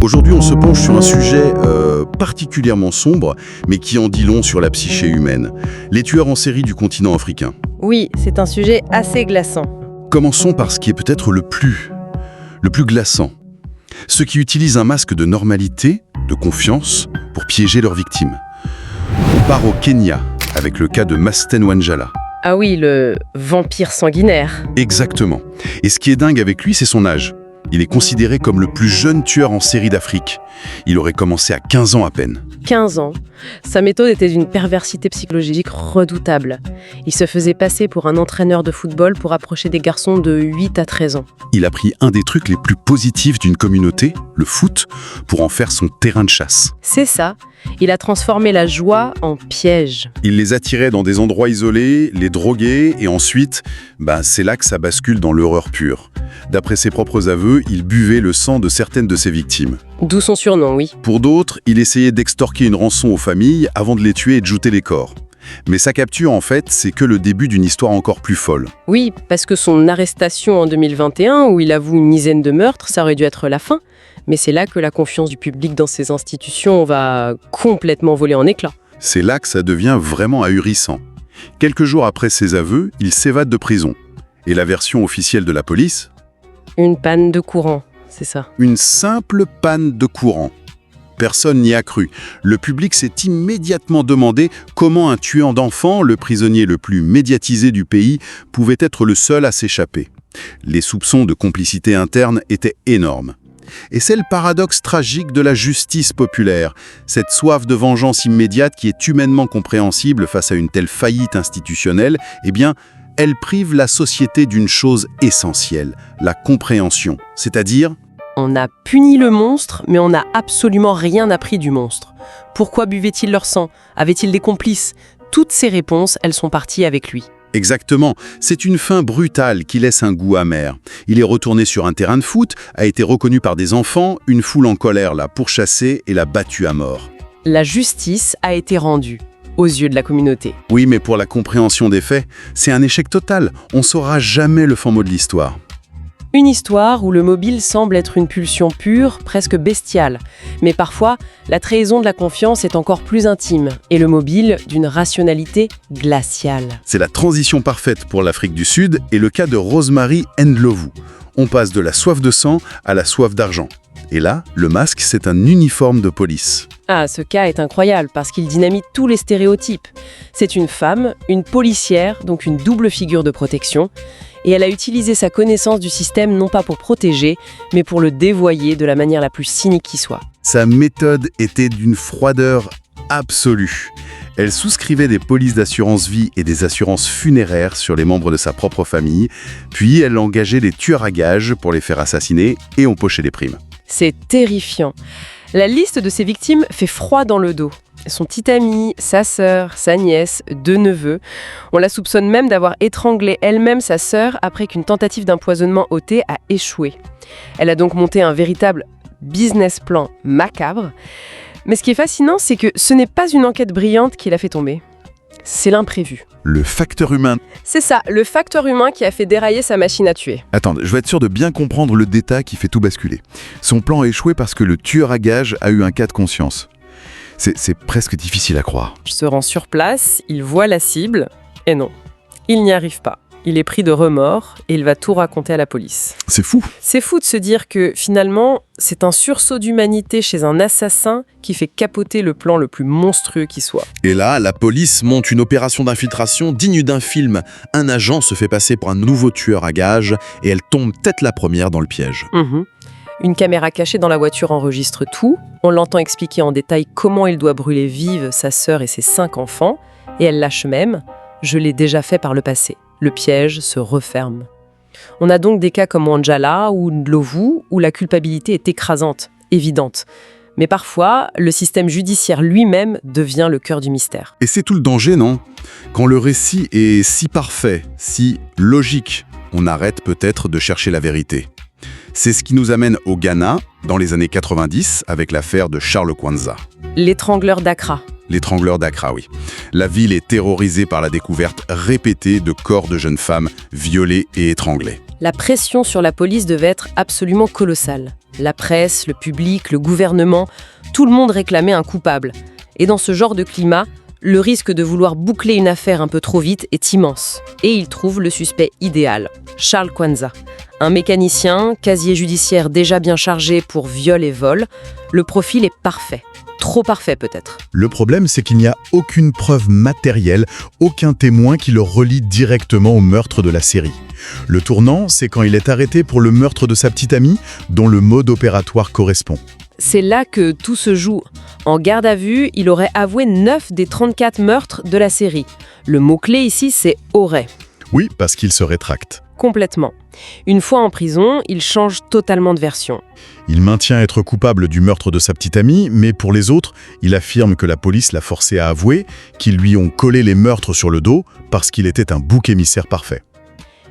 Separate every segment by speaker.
Speaker 1: Aujourd'hui, on se penche sur un sujet particulièrement sombre, mais qui en dit long sur la psyché humaine. Les tueurs en série du continent africain.
Speaker 2: Oui, c'est un sujet assez glaçant.
Speaker 1: Commençons par ce qui est peut-être le plus glaçant. Ceux qui utilisent un masque de normalité, de confiance, pour piéger leurs victimes. On part au Kenya, avec le cas de Masten Wanjala.
Speaker 2: Ah oui, le vampire sanguinaire.
Speaker 1: Exactement. Et ce qui est dingue avec lui, c'est son âge. Il est considéré comme le plus jeune tueur en série d'Afrique. Il aurait commencé à 15 ans à peine.
Speaker 2: 15 ans. Sa méthode était d'une perversité psychologique redoutable. Il se faisait passer pour un entraîneur de football pour approcher des garçons de 8 à 13 ans.
Speaker 1: Il a pris un des trucs les plus positifs d'une communauté, le foot, pour en faire son terrain de chasse.
Speaker 2: C'est ça. Il a transformé la joie en piège.
Speaker 1: Il les attirait dans des endroits isolés, les droguait, et ensuite, c'est là que ça bascule dans l'horreur pure. D'après ses propres aveux, il buvait le sang de certaines de ses victimes.
Speaker 2: D'où son surnom, oui.
Speaker 1: Pour d'autres, il essayait d'extorquer une rançon aux familles avant de les tuer et de jouter les corps. Mais sa capture, en fait, c'est que le début d'une histoire encore plus folle.
Speaker 2: Oui, parce que son arrestation en 2021, où il avoue une dizaine de meurtres, ça aurait dû être la fin. Mais c'est là que la confiance du public dans ces institutions va complètement voler en éclats.
Speaker 1: C'est là que ça devient vraiment ahurissant. Quelques jours après ses aveux, il s'évade de prison. Et la version officielle de la police ?
Speaker 2: Une panne de courant, c'est ça.
Speaker 1: Une simple panne de courant. Personne n'y a cru. Le public s'est immédiatement demandé comment un tueur d'enfants, le prisonnier le plus médiatisé du pays, pouvait être le seul à s'échapper. Les soupçons de complicité interne étaient énormes. Et c'est le paradoxe tragique de la justice populaire, cette soif de vengeance immédiate qui est humainement compréhensible face à une telle faillite institutionnelle, elle prive la société d'une chose essentielle, la compréhension, c'est-à-dire...
Speaker 2: On a puni le monstre, mais on n'a absolument rien appris du monstre. Pourquoi buvaient-ils leur sang? Avaient-ils des complices? Toutes ces réponses, elles sont parties avec lui.
Speaker 1: Exactement, c'est une fin brutale qui laisse un goût amer. Il est retourné sur un terrain de foot, a été reconnu par des enfants, une foule en colère l'a pourchassé et l'a battu à mort.
Speaker 2: La justice a été rendue, aux yeux de la communauté.
Speaker 1: Oui, mais pour la compréhension des faits, c'est un échec total. On ne saura jamais le fin mot de l'histoire.
Speaker 2: Une histoire où le mobile semble être une pulsion pure, presque bestiale. Mais parfois, la trahison de la confiance est encore plus intime, et le mobile d'une rationalité glaciale.
Speaker 1: C'est la transition parfaite pour l'Afrique du Sud et le cas de Rosemary Ndlovu. On passe de la soif de sang à la soif d'argent. Et là, le masque, c'est un uniforme de police.
Speaker 2: Ah, ce cas est incroyable parce qu'il dynamite tous les stéréotypes. C'est une femme, une policière, donc une double figure de protection. Et elle a utilisé sa connaissance du système non pas pour protéger, mais pour le dévoyer de la manière la plus cynique qui soit.
Speaker 1: Sa méthode était d'une froideur absolue. Elle souscrivait des polices d'assurance vie et des assurances funéraires sur les membres de sa propre famille, puis elle engageait des tueurs à gages pour les faire assassiner et empocher les primes.
Speaker 2: C'est terrifiant. La liste de ses victimes fait froid dans le dos. Son petit ami, sa sœur, sa nièce, 2 neveux. On la soupçonne même d'avoir étranglé elle-même sa sœur après qu'une tentative d'empoisonnement au thé a échoué. Elle a donc monté un véritable business plan macabre. Mais ce qui est fascinant, c'est que ce n'est pas une enquête brillante qui l'a fait tomber. C'est l'imprévu.
Speaker 1: Le facteur humain.
Speaker 2: C'est ça, le facteur humain qui a fait dérailler sa machine à tuer.
Speaker 1: Attends, je vais être sûr de bien comprendre le détail qui fait tout basculer. Son plan a échoué parce que le tueur à gages a eu un cas de conscience. C'est presque difficile à croire.
Speaker 2: Il se rend sur place, il voit la cible, et non, il n'y arrive pas. Il est pris de remords et il va tout raconter à la police.
Speaker 1: C'est fou.
Speaker 2: C'est fou de se dire que finalement, c'est un sursaut d'humanité chez un assassin qui fait capoter le plan le plus monstrueux qui soit.
Speaker 3: Et là, la police monte une opération d'infiltration digne d'un film. Un agent se fait passer pour un nouveau tueur à gages et elle tombe tête la première dans le piège.
Speaker 2: Une caméra cachée dans la voiture enregistre tout. On l'entend expliquer en détail comment il doit brûler vive sa sœur et ses 5 enfants. Et elle lâche même « Je l'ai déjà fait par le passé ». Le piège se referme. On a donc des cas comme Wanjala ou Ndlovu où la culpabilité est écrasante, évidente. Mais parfois, le système judiciaire lui-même devient le cœur du mystère.
Speaker 1: Et c'est tout le danger, non? Quand le récit est si parfait, si logique, on arrête peut-être de chercher la vérité. C'est ce qui nous amène au Ghana, dans les années 90, avec l'affaire de Charles Kwanzaa.
Speaker 2: L'étrangleur d'Accra.
Speaker 1: L'étrangleur d'Accra, oui. La ville est terrorisée par la découverte répétée de corps de jeunes femmes violées et étranglées.
Speaker 2: La pression sur la police devait être absolument colossale. La presse, le public, le gouvernement, tout le monde réclamait un coupable. Et dans ce genre de climat, le risque de vouloir boucler une affaire un peu trop vite est immense. Et il trouve le suspect idéal, Charles Kwanza. Un mécanicien, casier judiciaire déjà bien chargé pour viol et vol. Le profil est parfait. Trop parfait peut-être.
Speaker 1: Le problème, c'est qu'il n'y a aucune preuve matérielle, aucun témoin qui le relie directement au meurtre de la série. Le tournant, c'est quand il est arrêté pour le meurtre de sa petite amie, dont le mode opératoire correspond.
Speaker 2: C'est là que tout se joue. En garde à vue, il aurait avoué 9 des 34 meurtres de la série. Le mot-clé ici, c'est « aurait ».
Speaker 1: Oui, parce qu'il se rétracte.
Speaker 2: Complètement. Une fois en prison, il change totalement de version.
Speaker 1: Il maintient être coupable du meurtre de sa petite amie, mais pour les autres, il affirme que la police l'a forcé à avouer, qu'ils lui ont collé les meurtres sur le dos parce qu'il était un bouc émissaire parfait.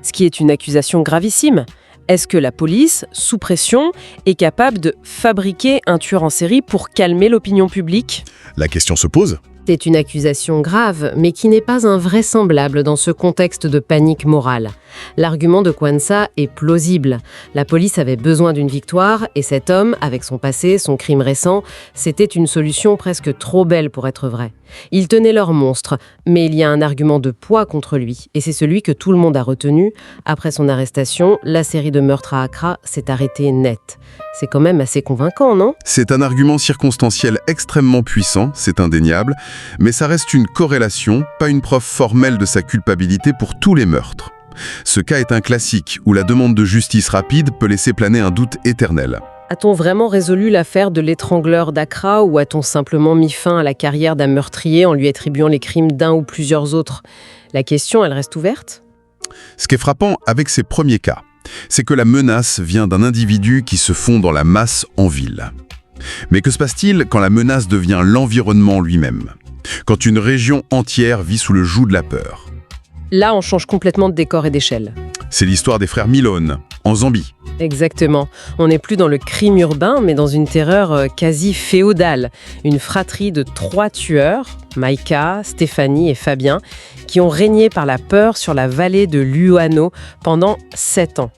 Speaker 2: Ce qui est une accusation gravissime. Est-ce que la police, sous pression, est capable de fabriquer un tueur en série pour calmer l'opinion publique ?
Speaker 1: La question se pose.
Speaker 2: C'est une accusation grave, mais qui n'est pas invraisemblable dans ce contexte de panique morale. L'argument de Kwanza est plausible. La police avait besoin d'une victoire, et cet homme, avec son passé, son crime récent, c'était une solution presque trop belle pour être vraie. Il tenait leur monstre, mais il y a un argument de poids contre lui, et c'est celui que tout le monde a retenu. Après son arrestation, la série de meurtres à Accra s'est arrêtée net. C'est quand même assez convaincant, non ?
Speaker 4: C'est un argument circonstanciel extrêmement puissant, c'est indéniable, mais ça reste une corrélation, pas une preuve formelle de sa culpabilité pour tous les meurtres. Ce cas est un classique où la demande de justice rapide peut laisser planer un doute éternel.
Speaker 2: A-t-on vraiment résolu l'affaire de l'étrangleur d'Accra ou a-t-on simplement mis fin à la carrière d'un meurtrier en lui attribuant les crimes d'un ou plusieurs autres ? La question, elle reste ouverte ?
Speaker 4: Ce qui est frappant avec ces premiers cas, c'est que la menace vient d'un individu qui se fond dans la masse en ville. Mais que se passe-t-il quand la menace devient l'environnement lui-même ? Quand une région entière vit sous le joug de la peur ?
Speaker 2: Là, on change complètement de décor et d'échelle.
Speaker 4: C'est l'histoire des frères Milone, en Zambie.
Speaker 2: Exactement. On n'est plus dans le crime urbain, mais dans une terreur quasi féodale. Une fratrie de 3 tueurs, Maïka, Stéphanie et Fabien, qui ont régné par la peur sur la vallée de Luano pendant 7 ans.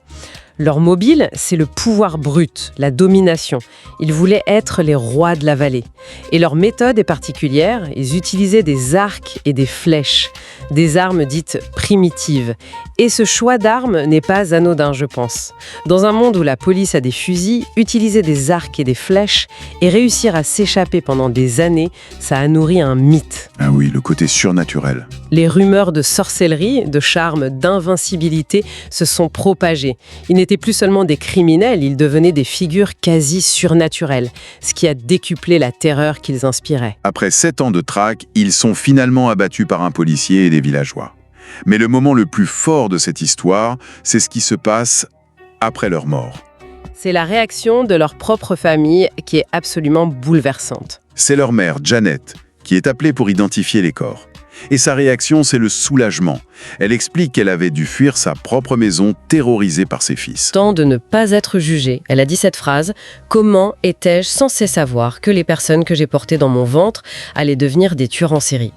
Speaker 2: Leur mobile, c'est le pouvoir brut, la domination. Ils voulaient être les rois de la vallée. Et leur méthode est particulière, ils utilisaient des arcs et des flèches, des armes dites primitives. Et ce choix d'armes n'est pas anodin, je pense. Dans un monde où la police a des fusils, utiliser des arcs et des flèches et réussir à s'échapper pendant des années, ça a nourri un mythe.
Speaker 1: Ah oui, le côté surnaturel.
Speaker 2: Les rumeurs de sorcellerie, de charme, d'invincibilité se sont propagées. Ils n'étaient plus seulement des criminels, ils devenaient des figures quasi surnaturelles, ce qui a décuplé la terreur qu'ils inspiraient.
Speaker 5: Après 7 ans de traque, ils sont finalement abattus par un policier et des villageois. Mais le moment le plus fort de cette histoire, c'est ce qui se passe après leur mort.
Speaker 2: C'est la réaction de leur propre famille qui est absolument bouleversante.
Speaker 5: C'est leur mère, Janet, qui est appelée pour identifier les corps. Et sa réaction, c'est le soulagement. Elle explique qu'elle avait dû fuir sa propre maison, terrorisée par ses fils.
Speaker 2: Tant de ne pas être jugée. Elle a dit cette phrase « Comment étais-je censé savoir que les personnes que j'ai portées dans mon ventre allaient devenir des tueurs en série ?»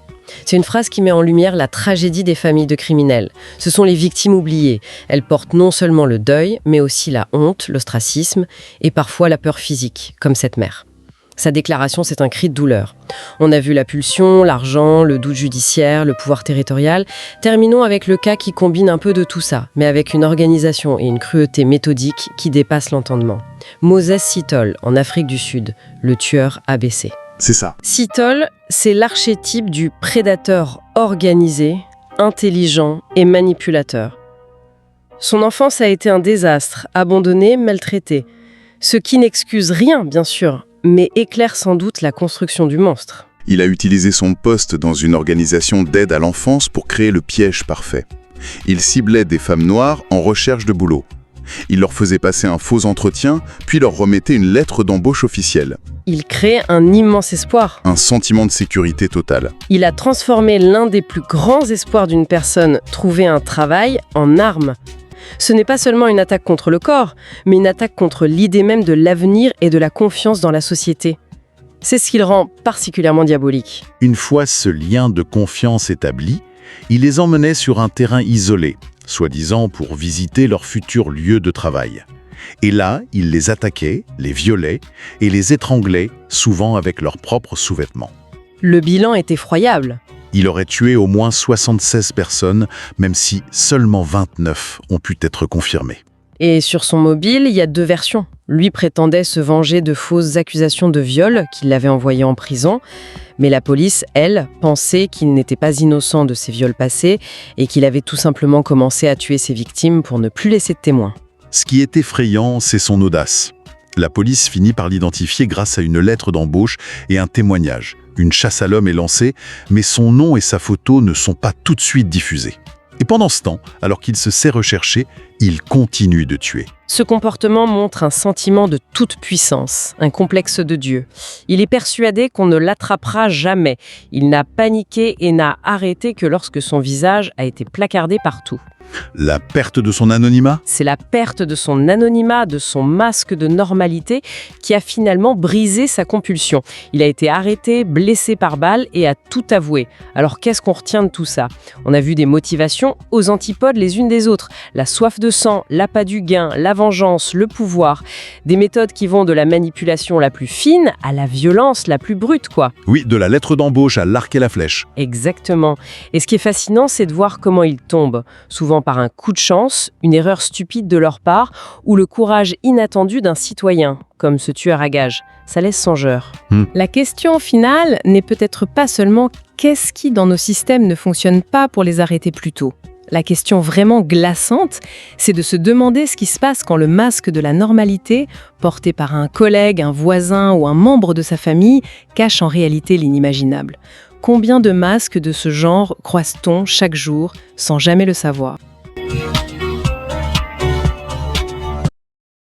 Speaker 2: C'est une phrase qui met en lumière la tragédie des familles de criminels. Ce sont les victimes oubliées. Elles portent non seulement le deuil, mais aussi la honte, l'ostracisme et parfois la peur physique, comme cette mère. Sa déclaration, c'est un cri de douleur. On a vu la pulsion, l'argent, le doute judiciaire, le pouvoir territorial. Terminons avec le cas qui combine un peu de tout ça, mais avec une organisation et une cruauté méthodique qui dépassent l'entendement. Moses Sitole, en Afrique du Sud, le tueur ABC.
Speaker 1: C'est ça.
Speaker 2: Sitole, c'est l'archétype du prédateur organisé, intelligent et manipulateur. Son enfance a été un désastre, abandonné, maltraité. Ce qui n'excuse rien, bien sûr, mais éclaire sans doute la construction du monstre.
Speaker 5: Il a utilisé son poste dans une organisation d'aide à l'enfance pour créer le piège parfait. Il ciblait des femmes noires en recherche de boulot. Il leur faisait passer un faux entretien, puis leur remettait une lettre d'embauche officielle.
Speaker 2: Il crée un immense espoir.
Speaker 5: Un sentiment de sécurité totale.
Speaker 2: Il a transformé l'un des plus grands espoirs d'une personne, trouver un travail, en arme. Ce n'est pas seulement une attaque contre le corps, mais une attaque contre l'idée même de l'avenir et de la confiance dans la société. C'est ce qui le rend particulièrement diabolique.
Speaker 1: Une fois ce lien de confiance établi, il les emmenait sur un terrain isolé, soi-disant pour visiter leur futur lieu de travail. Et là, il les attaquait, les violait et les étranglait, souvent avec leurs propres sous-vêtements.
Speaker 2: Le bilan est effroyable.
Speaker 1: Il aurait tué au moins 76 personnes, même si seulement 29 ont pu être confirmées.
Speaker 2: Et sur son mobile, il y a 2 versions. Lui prétendait se venger de fausses accusations de viol qu'il l'avait envoyé en prison. Mais la police, elle, pensait qu'il n'était pas innocent de ces viols passés et qu'il avait tout simplement commencé à tuer ses victimes pour ne plus laisser de témoins.
Speaker 1: Ce qui est effrayant, c'est son audace. La police finit par l'identifier grâce à une lettre d'embauche et un témoignage. Une chasse à l'homme est lancée, mais son nom et sa photo ne sont pas tout de suite diffusés. Et pendant ce temps, alors qu'il se sait recherché, il continue de tuer.
Speaker 2: Ce comportement montre un sentiment de toute puissance, un complexe de Dieu. Il est persuadé qu'on ne l'attrapera jamais. Il n'a paniqué et n'a arrêté que lorsque son visage a été placardé partout.
Speaker 1: La perte de son anonymat ?
Speaker 2: C'est la perte de son anonymat, de son masque de normalité qui a finalement brisé sa compulsion. Il a été arrêté, blessé par balle et a tout avoué. Alors qu'est-ce qu'on retient de tout ça ? On a vu des motivations aux antipodes les unes des autres. La soif de sang, l'appât du gain, la vengeance, le pouvoir. Des méthodes qui vont de la manipulation la plus fine à la violence la plus brute, quoi.
Speaker 1: Oui, de la lettre d'embauche à l'arc et la flèche.
Speaker 2: Exactement. Et ce qui est fascinant, c'est de voir comment ils tombent. Souvent par un coup de chance, une erreur stupide de leur part ou le courage inattendu d'un citoyen, comme ce tueur à gages. Ça laisse songeur. La question finale n'est peut-être pas seulement qu'est-ce qui dans nos systèmes ne fonctionne pas pour les arrêter plus tôt. La question vraiment glaçante, c'est de se demander ce qui se passe quand le masque de la normalité, porté par un collègue, un voisin ou un membre de sa famille, cache en réalité l'inimaginable. Combien de masques de ce genre croise-t-on chaque jour sans jamais le savoir ?